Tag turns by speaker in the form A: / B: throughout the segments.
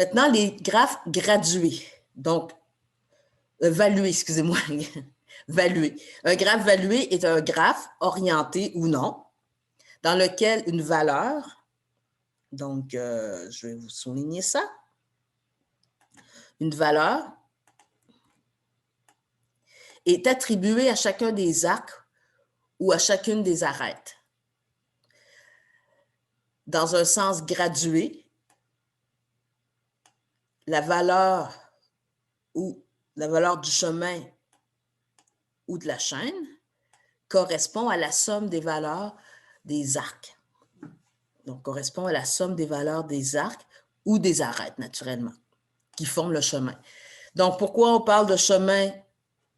A: Maintenant, les graphes gradués. Donc, valués, excusez-moi. Valué. Un graphe valué est un graphe orienté ou non, dans lequel une valeur, donc je vais vous souligner ça, une valeur est attribuée à chacun des arcs ou à chacune des arêtes. Dans un sens gradué, la valeur du chemin ou de la chaîne correspond à la somme des valeurs des arcs. Donc, correspond à la somme des valeurs des arcs ou des arêtes, naturellement, qui forment le chemin. Donc, pourquoi on parle de chemin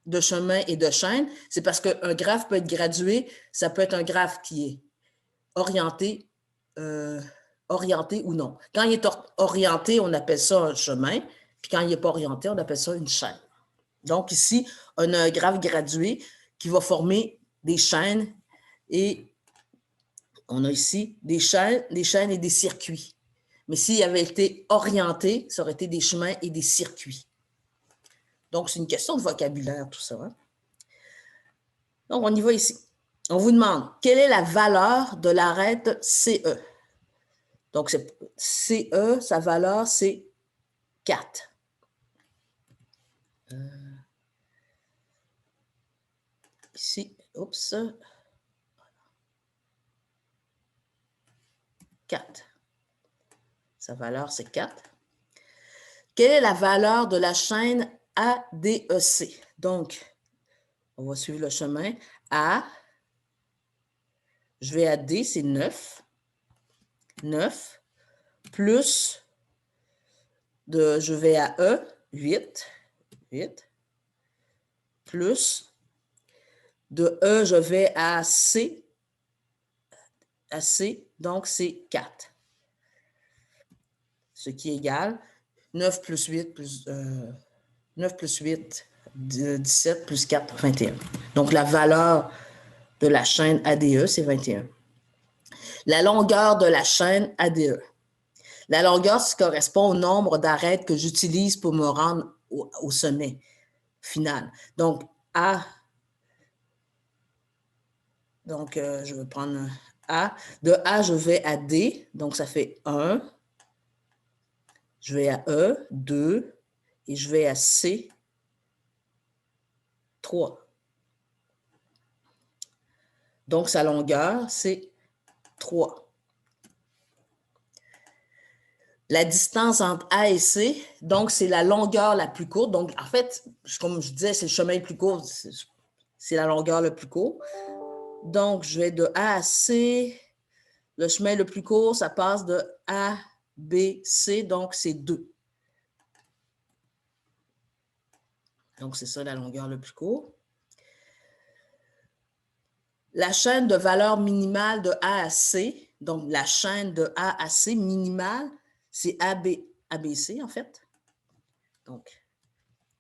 A: et de chaîne? C'est parce qu'un graphe peut être gradué, ça peut être un graphe qui est orienté ou non. Quand il est orienté, on appelle ça un chemin, puis quand il n'est pas orienté, on appelle ça une chaîne. Donc ici, on a un graphe gradué qui va former des chaînes et on a ici des chaînes et des circuits. Mais s'il avait été orienté, ça aurait été des chemins et des circuits. Donc, c'est une question de vocabulaire, tout ça. Hein? Donc, on y va ici. On vous demande, quelle est la valeur de l'arête CE? Donc, CE, sa valeur, c'est 4. Ici, oups. 4. Sa valeur, c'est 4. Quelle est la valeur de la chaîne ADEC? Donc, on va suivre le chemin. A, je vais à D, c'est 9. 9, plus, je vais à E, 8. 8. Plus, de E, je vais à C. À C, donc c'est 4. Ce qui est égal 9 plus 8 plus 9 plus 8, 17 plus 4, 21. Donc, la valeur de la chaîne ADE, c'est 21. La longueur de la chaîne ADE. La longueur, ça correspond au nombre d'arêtes que j'utilise pour me rendre au sommet final. Donc, A, donc je vais prendre A. De A, je vais à D, donc ça fait 1. Je vais à E, 2, et je vais à C, 3. Donc, sa longueur, c'est 3. La distance entre A et C, donc, c'est la longueur la plus courte. Donc, en fait, comme je disais, c'est le chemin le plus court. C'est la longueur le plus court. Donc, je vais de A à C. Le chemin le plus court, ça passe de A, B, C. Donc, c'est 2. Donc, c'est ça la longueur le plus court. La chaîne de valeur minimale de A à C, donc la chaîne de A à C minimale, c'est ABC en fait. Donc,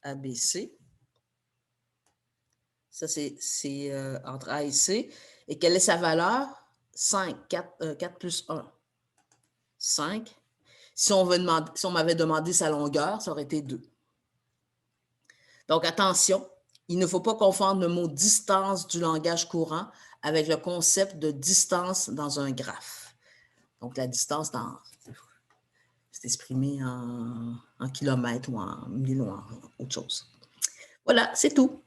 A: ABC. Ça, c'est entre A et C. Et quelle est sa valeur? 5. 4 plus 1. 5. Si on m'avait demandé sa longueur, ça aurait été 2. Donc, attention, il ne faut pas confondre le mot distance du langage courant avec le concept de distance dans un graphe. Donc, la distance, c'est exprimé en kilomètres ou en milles ou en autre chose. Voilà, c'est tout.